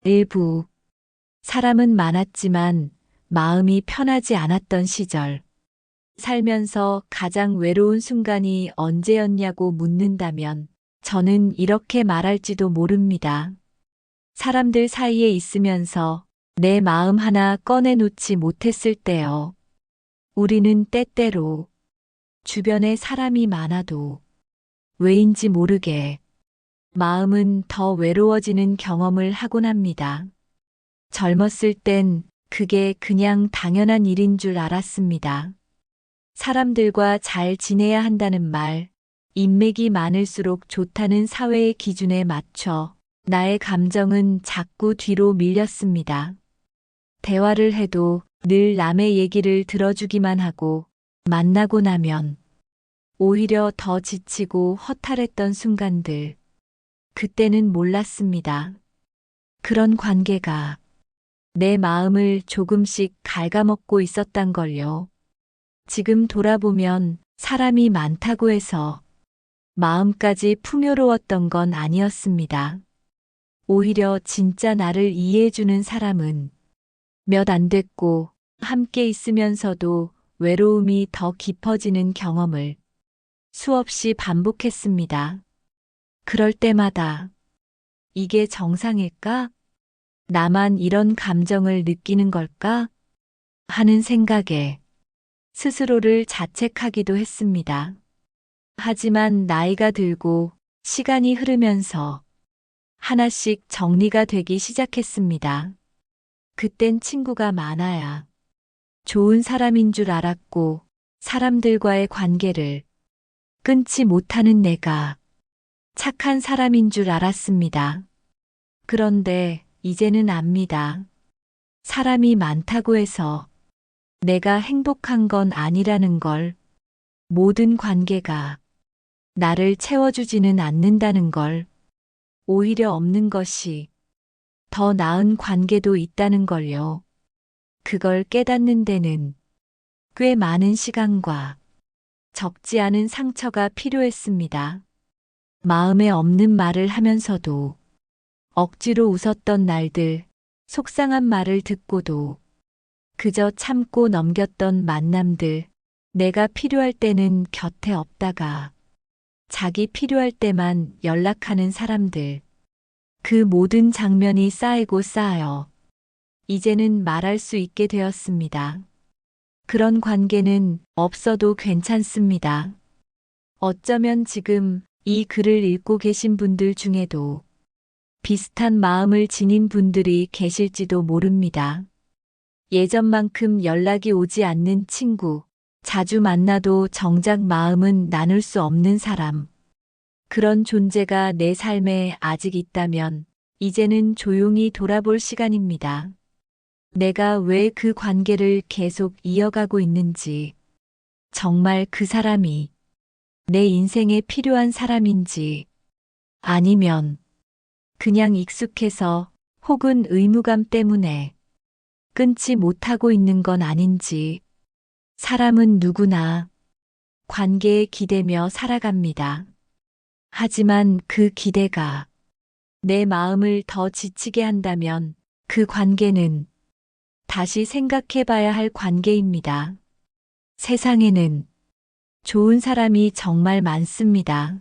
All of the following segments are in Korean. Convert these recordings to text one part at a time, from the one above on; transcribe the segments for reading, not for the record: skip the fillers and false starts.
일부. 사람은 많았지만 마음이 편하지 않았던 시절. 살면서 가장 외로운 순간이 언제였냐고 묻는다면 저는 이렇게 말할지도 모릅니다. 사람들 사이에 있으면서 내 마음 하나 꺼내놓지 못했을 때요. 우리는 때때로 주변에 사람이 많아도 왜인지 모르게 마음은 더 외로워지는 경험을 하곤 합니다. 젊었을 땐 그게 그냥 당연한 일인 줄 알았습니다. 사람들과 잘 지내야 한다는 말, 인맥이 많을수록 좋다는 사회의 기준에 맞춰 나의 감정은 자꾸 뒤로 밀렸습니다. 대화를 해도 늘 남의 얘기를 들어주기만 하고 만나고 나면 오히려 더 지치고 허탈했던 순간들. 그때는 몰랐습니다. 그런 관계가 내 마음을 조금씩 갉아먹고 있었단 걸요. 지금 돌아보면 사람이 많다고 해서 마음까지 풍요로웠던 건 아니었습니다. 오히려 진짜 나를 이해해주는 사람은 몇 안 됐고 함께 있으면서도 외로움이 더 깊어지는 경험을 수없이 반복했습니다. 그럴 때마다 이게 정상일까? 나만 이런 감정을 느끼는 걸까? 하는 생각에 스스로를 자책하기도 했습니다. 하지만 나이가 들고 시간이 흐르면서 하나씩 정리가 되기 시작했습니다. 그땐 친구가 많아야 좋은 사람인 줄 알았고 사람들과의 관계를 끊지 못하는 내가 착한 사람인 줄 알았습니다. 그런데 이제는 압니다. 사람이 많다고 해서 내가 행복한 건 아니라는 걸, 모든 관계가 나를 채워주지는 않는다는 걸, 오히려 없는 것이 더 나은 관계도 있다는 걸요. 그걸 깨닫는 데는 꽤 많은 시간과 적지 않은 상처가 필요했습니다. 마음에 없는 말을 하면서도 억지로 웃었던 날들, 속상한 말을 듣고도 그저 참고 넘겼던 만남들, 내가 필요할 때는 곁에 없다가 자기 필요할 때만 연락하는 사람들, 그 모든 장면이 쌓이고 쌓여 이제는 말할 수 있게 되었습니다. 그런 관계는 없어도 괜찮습니다. 어쩌면 지금 이 글을 읽고 계신 분들 중에도 비슷한 마음을 지닌 분들이 계실지도 모릅니다. 예전만큼 연락이 오지 않는 친구, 자주 만나도 정작 마음은 나눌 수 없는 사람. 그런 존재가 내 삶에 아직 있다면 이제는 조용히 돌아볼 시간입니다. 내가 왜 그 관계를 계속 이어가고 있는지, 정말 그 사람이 내 인생에 필요한 사람인지, 아니면 그냥 익숙해서 혹은 의무감 때문에 끊지 못하고 있는 건 아닌지. 사람은 누구나 관계에 기대며 살아갑니다. 하지만 그 기대가 내 마음을 더 지치게 한다면 그 관계는 다시 생각해 봐야 할 관계입니다. 세상에는 좋은 사람이 정말 많습니다.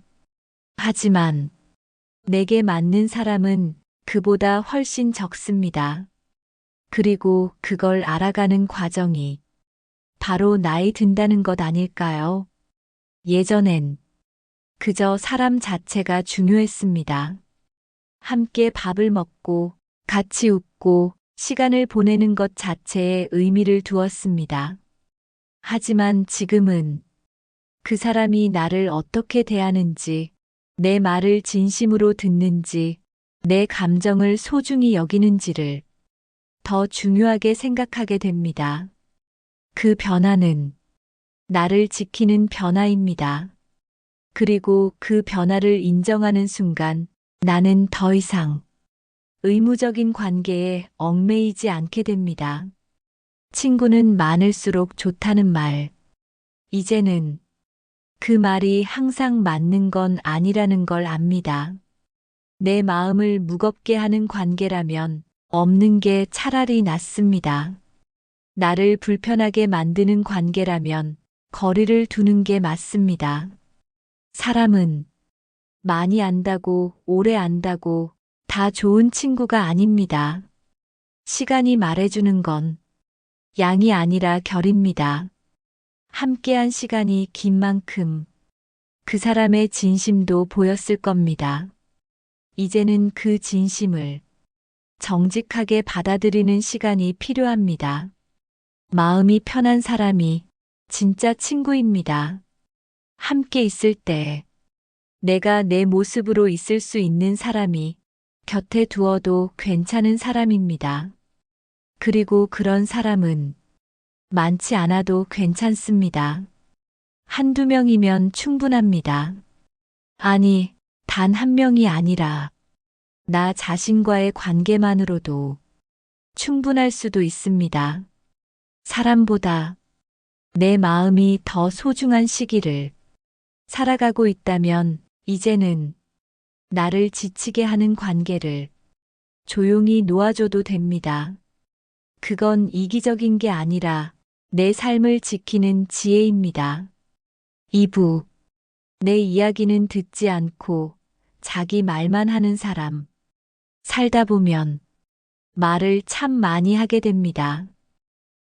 하지만 내게 맞는 사람은 그보다 훨씬 적습니다. 그리고 그걸 알아가는 과정이 바로 나이 든다는 것 아닐까요? 예전엔 그저 사람 자체가 중요했습니다. 함께 밥을 먹고 같이 웃고 시간을 보내는 것 자체에 의미를 두었습니다. 하지만 지금은 그 사람이 나를 어떻게 대하는지, 내 말을 진심으로 듣는지, 내 감정을 소중히 여기는지를 더 중요하게 생각하게 됩니다. 그 변화는 나를 지키는 변화입니다. 그리고 그 변화를 인정하는 순간 나는 더 이상 의무적인 관계에 얽매이지 않게 됩니다. 친구는 많을수록 좋다는 말. 이제는 그 말이 항상 맞는 건 아니라는 걸 압니다. 내 마음을 무겁게 하는 관계라면 없는 게 차라리 낫습니다. 나를 불편하게 만드는 관계라면 거리를 두는 게 맞습니다. 사람은 많이 안다고, 오래 안다고 다 좋은 친구가 아닙니다. 시간이 말해주는 건 양이 아니라 결입니다. 함께한 시간이 긴 만큼 그 사람의 진심도 보였을 겁니다. 이제는 그 진심을 정직하게 받아들이는 시간이 필요합니다. 마음이 편한 사람이 진짜 친구입니다. 함께 있을 때 내가 내 모습으로 있을 수 있는 사람이 곁에 두어도 괜찮은 사람입니다. 그리고 그런 사람은 많지 않아도 괜찮습니다. 한두 명이면 충분합니다. 아니, 단 한 명이 아니라 나 자신과의 관계만으로도 충분할 수도 있습니다. 사람보다 내 마음이 더 소중한 시기를 살아가고 있다면 이제는 나를 지치게 하는 관계를 조용히 놓아줘도 됩니다. 그건 이기적인 게 아니라 내 삶을 지키는 지혜입니다. 2부. 내 이야기는 듣지 않고 자기 말만 하는 사람. 살다 보면 말을 참 많이 하게 됩니다.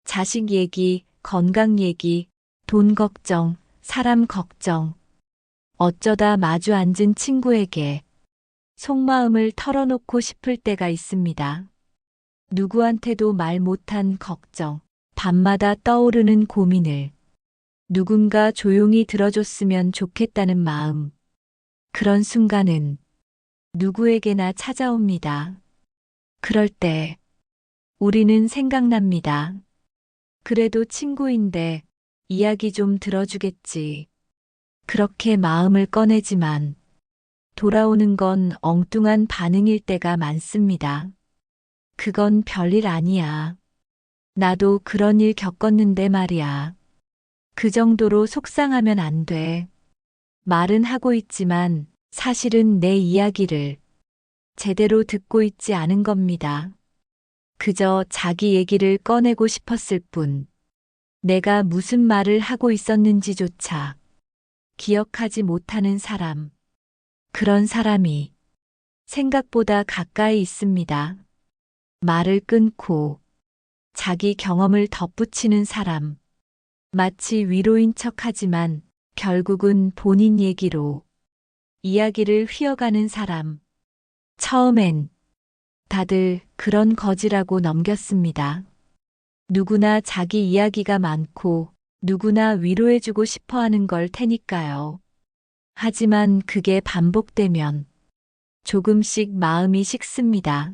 자식 얘기, 건강 얘기, 돈 걱정, 사람 걱정. 어쩌다 마주 앉은 친구에게 속마음을 털어놓고 싶을 때가 있습니다. 누구한테도 말 못한 걱정, 밤마다 떠오르는 고민을 누군가 조용히 들어줬으면 좋겠다는 마음. 그런 순간은 누구에게나 찾아옵니다. 그럴 때 우리는 생각납니다. 그래도 친구인데 이야기 좀 들어주겠지. 그렇게 마음을 꺼내지만 돌아오는 건 엉뚱한 반응일 때가 많습니다. 그건 별일 아니야. 나도 그런 일 겪었는데 말이야. 그 정도로 속상하면 안 돼. 말은 하고 있지만 사실은 내 이야기를 제대로 듣고 있지 않은 겁니다. 그저 자기 얘기를 꺼내고 싶었을 뿐. 내가 무슨 말을 하고 있었는지조차 기억하지 못하는 사람. 그런 사람이 생각보다 가까이 있습니다. 말을 끊고 자기 경험을 덧붙이는 사람. 마치 위로인 척하지만 결국은 본인 얘기로 이야기를 휘어가는 사람. 처음엔 다들 그런 거지라고 넘겼습니다. 누구나 자기 이야기가 많고 누구나 위로해주고 싶어 하는 걸 테니까요. 하지만 그게 반복되면 조금씩 마음이 식습니다.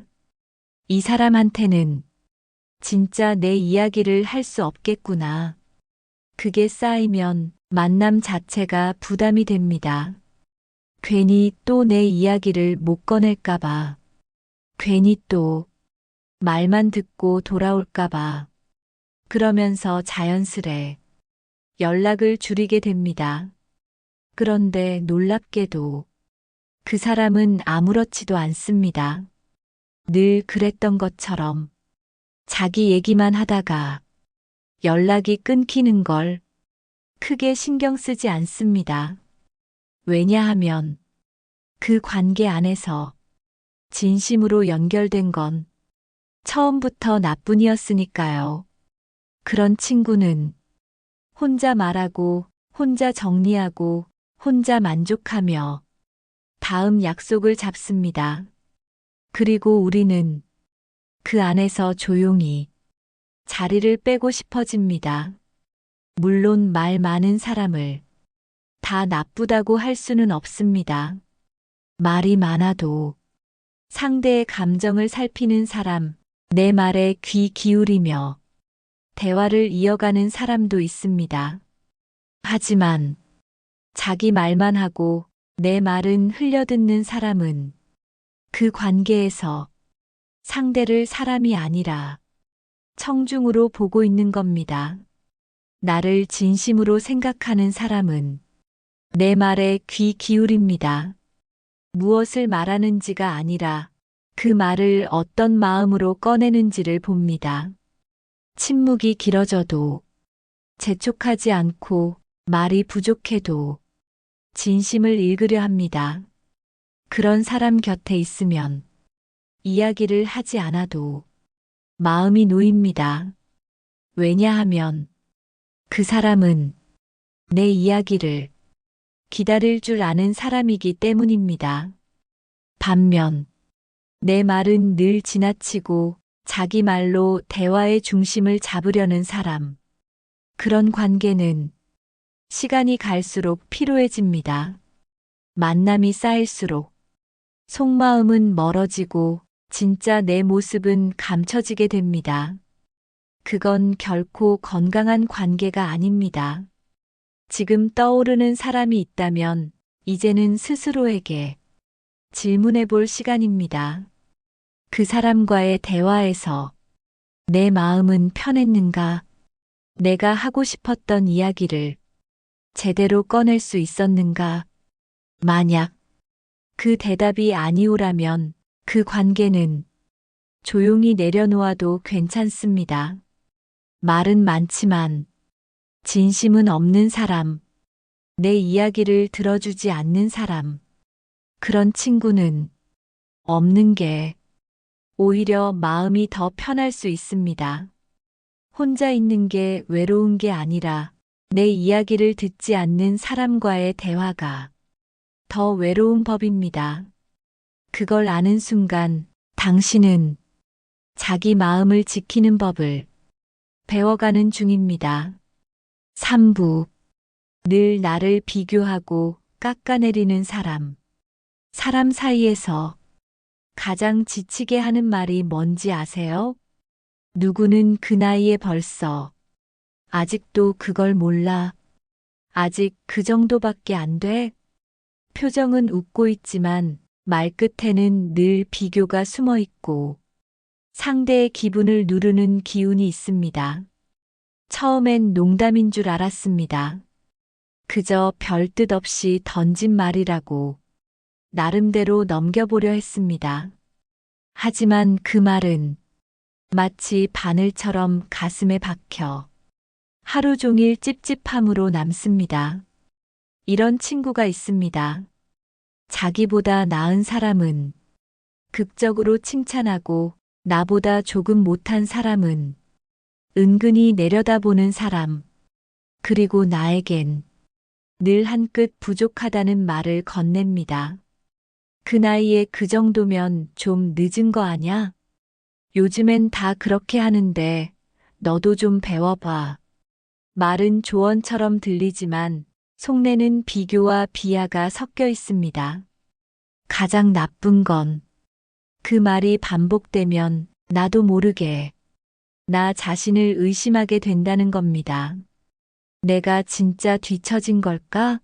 이 사람한테는 진짜 내 이야기를 할 수 없겠구나. 그게 쌓이면 만남 자체가 부담이 됩니다. 괜히 또 내 이야기를 못 꺼낼까봐. 괜히 또 말만 듣고 돌아올까봐. 그러면서 자연스레 연락을 줄이게 됩니다. 그런데 놀랍게도 그 사람은 아무렇지도 않습니다. 늘 그랬던 것처럼 자기 얘기만 하다가 연락이 끊기는 걸 크게 신경 쓰지 않습니다. 왜냐하면 그 관계 안에서 진심으로 연결된 건 처음부터 나뿐이었으니까요. 그런 친구는 혼자 말하고, 혼자 정리하고, 혼자 만족하며 다음 약속을 잡습니다. 그리고 우리는 그 안에서 조용히 자리를 빼고 싶어집니다. 물론 말 많은 사람을 다 나쁘다고 할 수는 없습니다. 말이 많아도 상대의 감정을 살피는 사람, 내 말에 귀 기울이며 대화를 이어가는 사람도 있습니다. 하지만 자기 말만 하고 내 말은 흘려듣는 사람은 그 관계에서 상대를 사람이 아니라 청중으로 보고 있는 겁니다. 나를 진심으로 생각하는 사람은 내 말에 귀 기울입니다. 무엇을 말하는지가 아니라 그 말을 어떤 마음으로 꺼내는지를 봅니다. 침묵이 길어져도, 재촉하지 않고, 말이 부족해도, 진심을 읽으려 합니다. 그런 사람 곁에 있으면, 이야기를 하지 않아도, 마음이 놓입니다. 왜냐하면, 그 사람은 내 이야기를 기다릴 줄 아는 사람이기 때문입니다. 반면, 내 말은 늘 지나치고 자기 말로 대화의 중심을 잡으려는 사람. 그런 관계는 시간이 갈수록 피로해집니다. 만남이 쌓일수록 속마음은 멀어지고 진짜 내 모습은 감춰지게 됩니다. 그건 결코 건강한 관계가 아닙니다. 지금 떠오르는 사람이 있다면 이제는 스스로에게 질문해 볼 시간입니다. 그 사람과의 대화에서 내 마음은 편했는가? 내가 하고 싶었던 이야기를 제대로 꺼낼 수 있었는가? 만약 그 대답이 아니오라면 그 관계는 조용히 내려놓아도 괜찮습니다. 말은 많지만 진심은 없는 사람, 내 이야기를 들어주지 않는 사람, 그런 친구는 없는 게 오히려 마음이 더 편할 수 있습니다. 혼자 있는 게 외로운 게 아니라 내 이야기를 듣지 않는 사람과의 대화가 더 외로운 법입니다. 그걸 아는 순간 당신은 자기 마음을 지키는 법을 배워가는 중입니다. 3부. 늘 나를 비교하고 깎아내리는 사람. 사람 사이에서 가장 지치게 하는 말이 뭔지 아세요? 누구는 그 나이에 벌써 아직도 그걸 몰라. 아직 그 정도밖에 안 돼? 표정은 웃고 있지만 말끝에는 늘 비교가 숨어 있고 상대의 기분을 누르는 기운이 있습니다. 처음엔 농담인 줄 알았습니다. 그저 별 뜻 없이 던진 말이라고 나름대로 넘겨보려 했습니다. 하지만 그 말은 마치 바늘처럼 가슴에 박혀 하루 종일 찝찝함으로 남습니다. 이런 친구가 있습니다. 자기보다 나은 사람은 극적으로 칭찬하고 나보다 조금 못한 사람은 은근히 내려다보는 사람. 그리고 나에겐 늘 한 끗 부족하다는 말을 건넵니다. 그 나이에 그 정도면 좀 늦은 거 아냐? 요즘엔 다 그렇게 하는데 너도 좀 배워봐. 말은 조언처럼 들리지만 속내는 비교와 비하가 섞여 있습니다. 가장 나쁜 건 그 말이 반복되면 나도 모르게 나 자신을 의심하게 된다는 겁니다. 내가 진짜 뒤처진 걸까?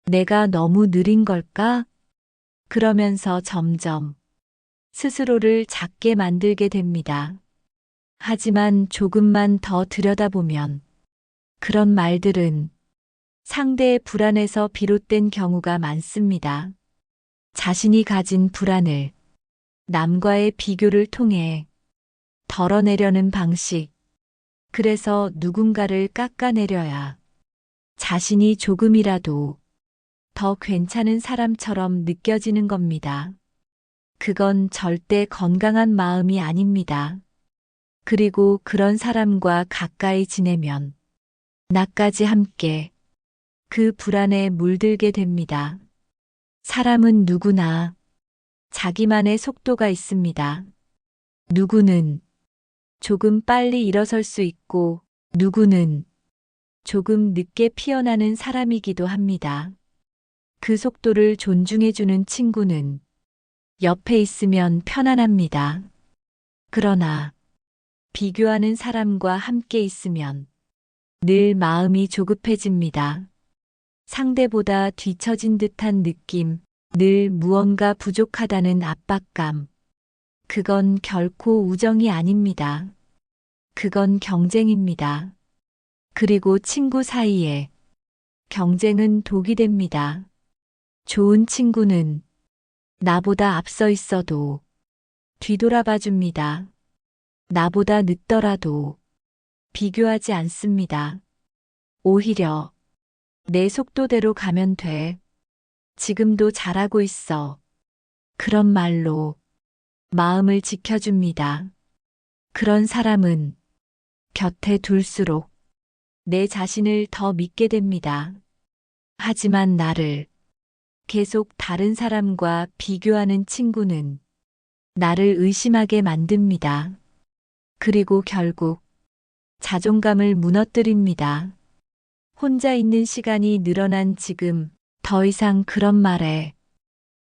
내가 너무 느린 걸까? 그러면서 점점 스스로를 작게 만들게 됩니다. 하지만 조금만 더 들여다보면 그런 말들은 상대의 불안에서 비롯된 경우가 많습니다. 자신이 가진 불안을 남과의 비교를 통해 덜어내려는 방식. 그래서 누군가를 깎아내려야 자신이 조금이라도 더 괜찮은 사람처럼 느껴지는 겁니다. 그건 절대 건강한 마음이 아닙니다. 그리고 그런 사람과 가까이 지내면 나까지 함께 그 불안에 물들게 됩니다. 사람은 누구나 자기만의 속도가 있습니다. 누구는 조금 빨리 일어설 수 있고 누구는 조금 늦게 피어나는 사람이기도 합니다. 그 속도를 존중해주는 친구는 옆에 있으면 편안합니다. 그러나 비교하는 사람과 함께 있으면 늘 마음이 조급해집니다. 상대보다 뒤처진 듯한 느낌, 늘 무언가 부족하다는 압박감. 그건 결코 우정이 아닙니다. 그건 경쟁입니다. 그리고 친구 사이에 경쟁은 독이 됩니다. 좋은 친구는 나보다 앞서 있어도 뒤돌아봐 줍니다. 나보다 늦더라도 비교하지 않습니다. 오히려 내 속도대로 가면 돼. 지금도 잘하고 있어. 그런 말로 마음을 지켜줍니다. 그런 사람은 곁에 둘수록 내 자신을 더 믿게 됩니다. 하지만 나를 계속 다른 사람과 비교하는 친구는 나를 의심하게 만듭니다. 그리고 결국 자존감을 무너뜨립니다. 혼자 있는 시간이 늘어난 지금 더 이상 그런 말에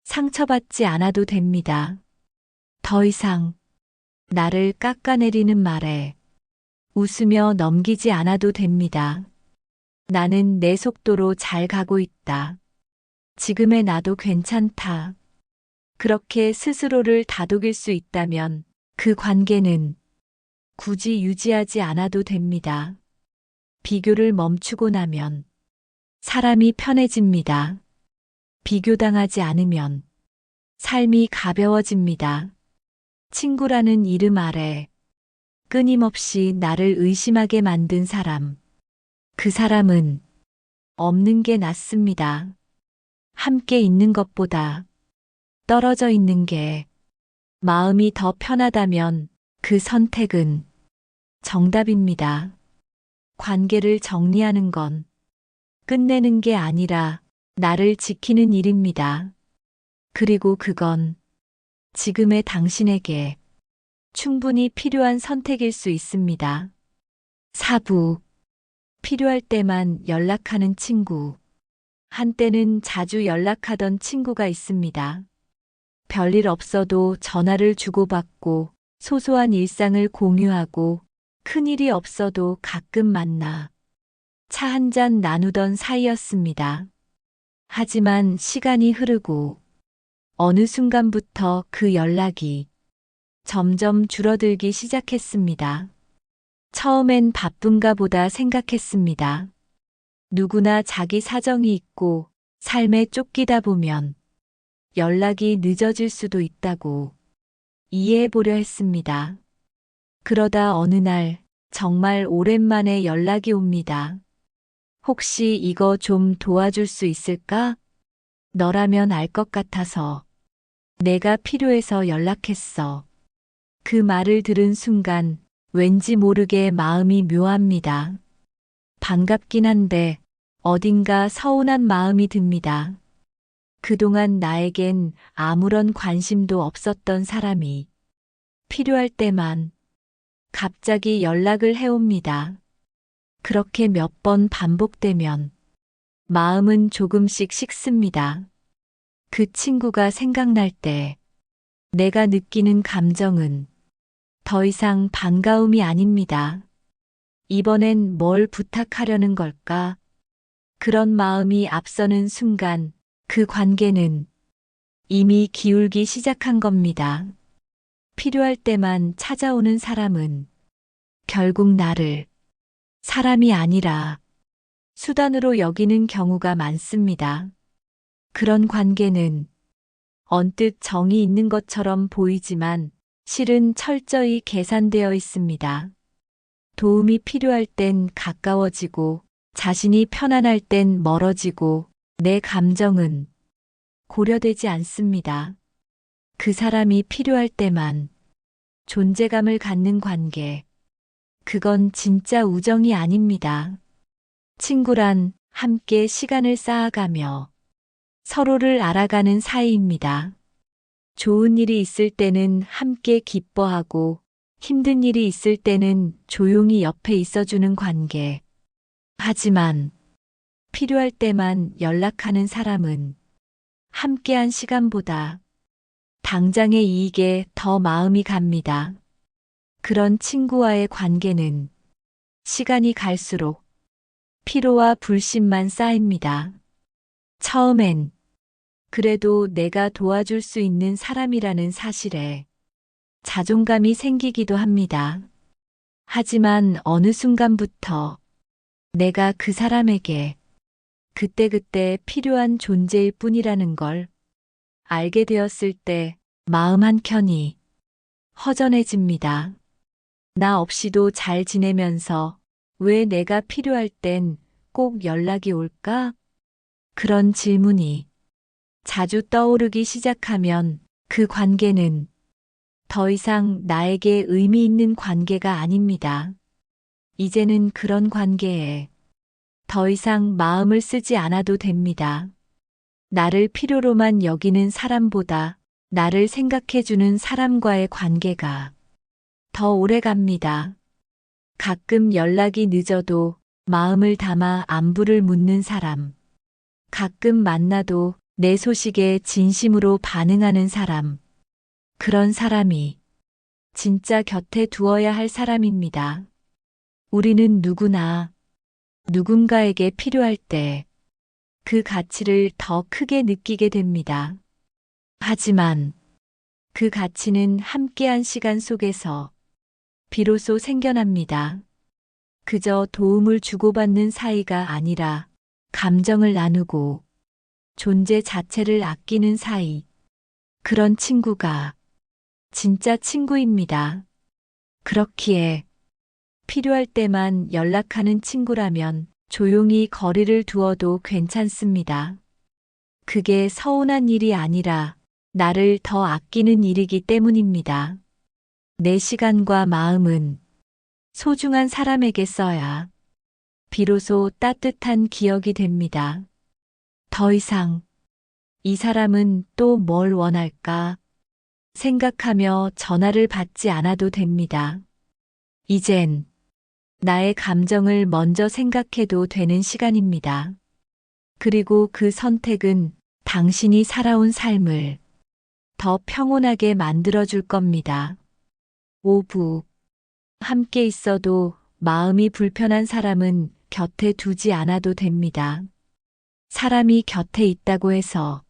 상처받지 않아도 됩니다. 더 이상 나를 깎아내리는 말에 웃으며 넘기지 않아도 됩니다. 나는 내 속도로 잘 가고 있다. 지금의 나도 괜찮다. 그렇게 스스로를 다독일 수 있다면 그 관계는 굳이 유지하지 않아도 됩니다. 비교를 멈추고 나면 사람이 편해집니다. 비교당하지 않으면 삶이 가벼워집니다. 친구라는 이름 아래 끊임없이 나를 의심하게 만든 사람. 그 사람은 없는 게 낫습니다. 함께 있는 것보다 떨어져 있는 게 마음이 더 편하다면 그 선택은 정답입니다. 관계를 정리하는 건 끝내는 게 아니라 나를 지키는 일입니다. 그리고 그건 지금의 당신에게 충분히 필요한 선택일 수 있습니다. 4부. 필요할 때만 연락하는 친구. 한때는 자주 연락하던 친구가 있습니다. 별일 없어도 전화를 주고받고 소소한 일상을 공유하고 큰일이 없어도 가끔 만나 차 한 잔 나누던 사이였습니다. 하지만 시간이 흐르고 어느 순간부터 그 연락이 점점 줄어들기 시작했습니다. 처음엔 바쁜가 보다 생각했습니다. 누구나 자기 사정이 있고 삶에 쫓기다 보면 연락이 늦어질 수도 있다고 이해해 보려 했습니다. 그러다 어느 날 정말 오랜만에 연락이 옵니다. 혹시 이거 좀 도와줄 수 있을까? 너라면 알 것 같아서 내가 필요해서 연락했어. 그 말을 들은 순간 왠지 모르게 마음이 묘합니다. 반갑긴 한데 어딘가 서운한 마음이 듭니다. 그동안 나에겐 아무런 관심도 없었던 사람이 필요할 때만 갑자기 연락을 해옵니다. 그렇게 몇 번 반복되면 마음은 조금씩 식습니다. 그 친구가 생각날 때 내가 느끼는 감정은 더 이상 반가움이 아닙니다. 이번엔 뭘 부탁하려는 걸까? 그런 마음이 앞서는 순간 그 관계는 이미 기울기 시작한 겁니다. 필요할 때만 찾아오는 사람은 결국 나를 사람이 아니라 수단으로 여기는 경우가 많습니다. 그런 관계는 언뜻 정이 있는 것처럼 보이지만 실은 철저히 계산되어 있습니다. 도움이 필요할 땐 가까워지고 자신이 편안할 땐 멀어지고 내 감정은 고려되지 않습니다. 그 사람이 필요할 때만 존재감을 갖는 관계. 그건 진짜 우정이 아닙니다. 친구란 함께 시간을 쌓아가며 서로를 알아가는 사이입니다. 좋은 일이 있을 때는 함께 기뻐하고 힘든 일이 있을 때는 조용히 옆에 있어주는 관계. 하지만 필요할 때만 연락하는 사람은 함께한 시간보다 당장의 이익에 더 마음이 갑니다. 그런 친구와의 관계는 시간이 갈수록 피로와 불신만 쌓입니다. 처음엔 그래도 내가 도와줄 수 있는 사람이라는 사실에 자존감이 생기기도 합니다. 하지만 어느 순간부터 내가 그 사람에게 그때그때 필요한 존재일 뿐이라는 걸 알게 되었을 때 마음 한켠이 허전해집니다. 나 없이도 잘 지내면서 왜 내가 필요할 땐 꼭 연락이 올까? 그런 질문이 자주 떠오르기 시작하면 그 관계는 더 이상 나에게 의미 있는 관계가 아닙니다. 이제는 그런 관계에 더 이상 마음을 쓰지 않아도 됩니다. 나를 필요로만 여기는 사람보다 나를 생각해주는 사람과의 관계가 더 오래 갑니다. 가끔 연락이 늦어도 마음을 담아 안부를 묻는 사람. 가끔 만나도 내 소식에 진심으로 반응하는 사람. 그런 사람이 진짜 곁에 두어야 할 사람입니다. 우리는 누구나 누군가에게 필요할 때 그 가치를 더 크게 느끼게 됩니다. 하지만 그 가치는 함께한 시간 속에서 비로소 생겨납니다. 그저 도움을 주고받는 사이가 아니라 감정을 나누고 존재 자체를 아끼는 사이. 그런 친구가 진짜 친구입니다. 그렇기에 필요할 때만 연락하는 친구라면 조용히 거리를 두어도 괜찮습니다. 그게 서운한 일이 아니라 나를 더 아끼는 일이기 때문입니다. 내 시간과 마음은 소중한 사람에게 써야 비로소 따뜻한 기억이 됩니다. 더 이상 이 사람은 또 뭘 원할까 생각하며 전화를 받지 않아도 됩니다. 이젠 나의 감정을 먼저 생각해도 되는 시간입니다. 그리고 그 선택은 당신이 살아온 삶을 더 평온하게 만들어줄 겁니다. 5부. 함께 있어도 마음이 불편한 사람은 곁에 두지 않아도 됩니다. 사람이 곁에 있다고 해서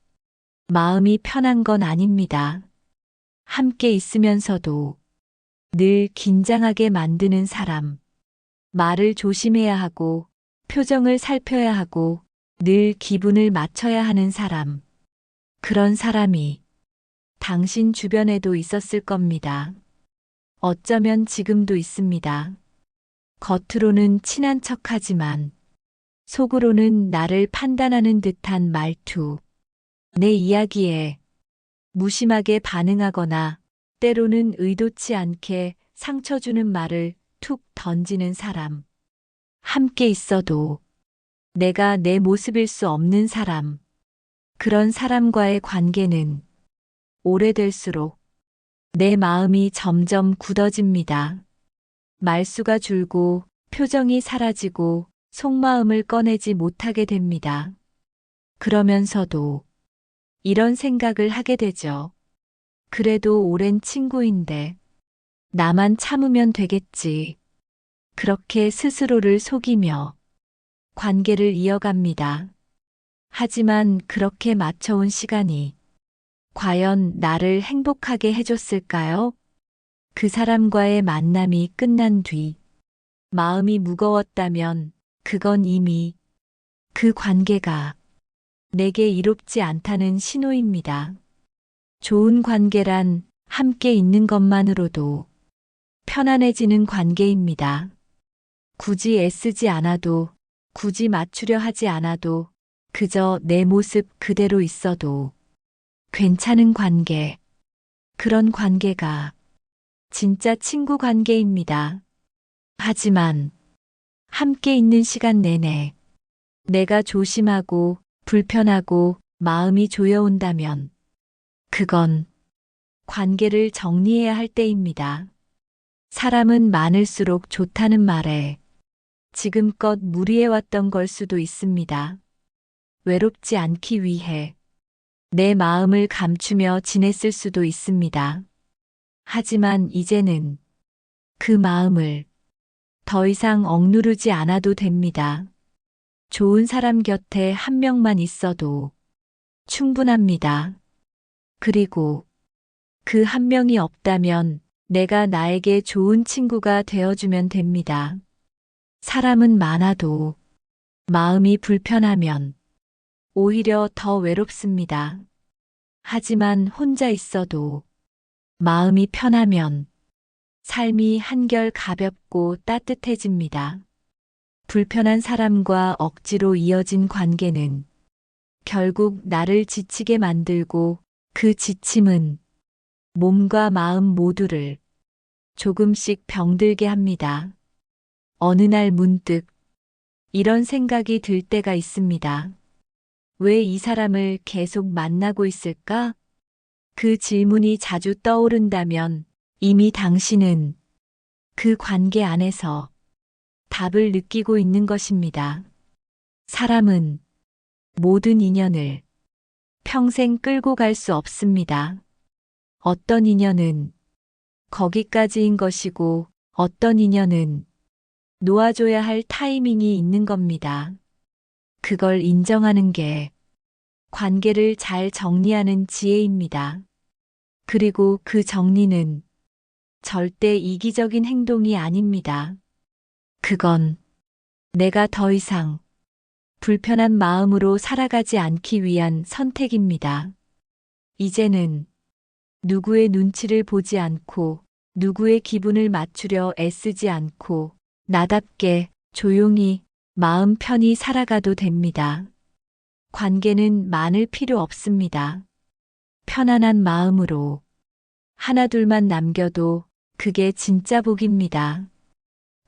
마음이 편한 건 아닙니다. 함께 있으면서도 늘 긴장하게 만드는 사람. 말을 조심해야 하고 표정을 살펴야 하고 늘 기분을 맞춰야 하는 사람. 그런 사람이 당신 주변에도 있었을 겁니다. 어쩌면 지금도 있습니다. 겉으로는 친한 척하지만 속으로는 나를 판단하는 듯한 말투. 내 이야기에 무심하게 반응하거나 때로는 의도치 않게 상처 주는 말을 툭 던지는 사람. 함께 있어도 내가 내 모습일 수 없는 사람. 그런 사람과의 관계는 오래될수록 내 마음이 점점 굳어집니다. 말수가 줄고 표정이 사라지고 속마음을 꺼내지 못하게 됩니다. 그러면서도 이런 생각을 하게 되죠. 그래도 오랜 친구인데 나만 참으면 되겠지. 그렇게 스스로를 속이며 관계를 이어갑니다. 하지만 그렇게 맞춰온 시간이 과연 나를 행복하게 해줬을까요? 그 사람과의 만남이 끝난 뒤 마음이 무거웠다면 그건 이미 그 관계가 내게 이롭지 않다는 신호입니다. 좋은 관계란 함께 있는 것만으로도 편안해지는 관계입니다. 굳이 애쓰지 않아도, 굳이 맞추려 하지 않아도, 그저 내 모습 그대로 있어도 괜찮은 관계. 그런 관계가 진짜 친구 관계입니다. 하지만 함께 있는 시간 내내 내가 조심하고 불편하고 마음이 조여온다면 그건 관계를 정리해야 할 때입니다. 사람은 많을수록 좋다는 말에 지금껏 무리해왔던 걸 수도 있습니다. 외롭지 않기 위해 내 마음을 감추며 지냈을 수도 있습니다. 하지만 이제는 그 마음을 더 이상 억누르지 않아도 됩니다. 좋은 사람 곁에 한 명만 있어도 충분합니다. 그리고 그 한 명이 없다면 내가 나에게 좋은 친구가 되어주면 됩니다. 사람은 많아도 마음이 불편하면 오히려 더 외롭습니다. 하지만 혼자 있어도 마음이 편하면 삶이 한결 가볍고 따뜻해집니다. 불편한 사람과 억지로 이어진 관계는 결국 나를 지치게 만들고 그 지침은 몸과 마음 모두를 조금씩 병들게 합니다. 어느 날 문득 이런 생각이 들 때가 있습니다. 왜 이 사람을 계속 만나고 있을까? 그 질문이 자주 떠오른다면 이미 당신은 그 관계 안에서 답을 느끼고 있는 것입니다. 사람은 모든 인연을 평생 끌고 갈 수 없습니다. 어떤 인연은 거기까지인 것이고 어떤 인연은 놓아줘야 할 타이밍이 있는 겁니다. 그걸 인정하는 게 관계를 잘 정리하는 지혜입니다. 그리고 그 정리는 절대 이기적인 행동이 아닙니다. 그건 내가 더 이상 불편한 마음으로 살아가지 않기 위한 선택입니다. 이제는 누구의 눈치를 보지 않고 누구의 기분을 맞추려 애쓰지 않고 나답게 조용히 마음 편히 살아가도 됩니다. 관계는 많을 필요 없습니다. 편안한 마음으로 하나둘만 남겨도 그게 진짜 복입니다.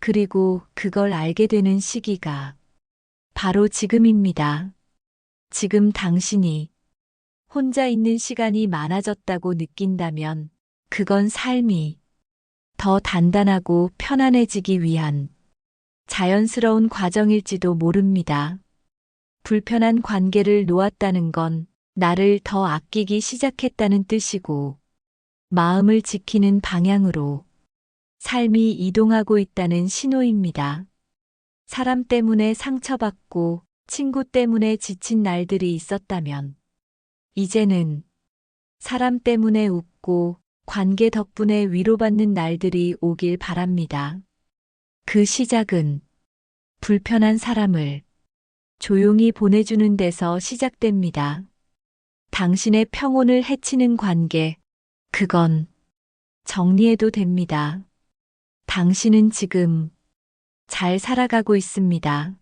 그리고 그걸 알게 되는 시기가 바로 지금입니다. 지금 당신이 혼자 있는 시간이 많아졌다고 느낀다면 그건 삶이 더 단단하고 편안해지기 위한 자연스러운 과정일지도 모릅니다. 불편한 관계를 놓았다는 건 나를 더 아끼기 시작했다는 뜻이고 마음을 지키는 방향으로 삶이 이동하고 있다는 신호입니다. 사람 때문에 상처받고 친구 때문에 지친 날들이 있었다면 이제는 사람 때문에 웃고 관계 덕분에 위로받는 날들이 오길 바랍니다. 그 시작은 불편한 사람을 조용히 보내주는 데서 시작됩니다. 당신의 평온을 해치는 관계, 그건 정리해도 됩니다. 당신은 지금 잘 살아가고 있습니다.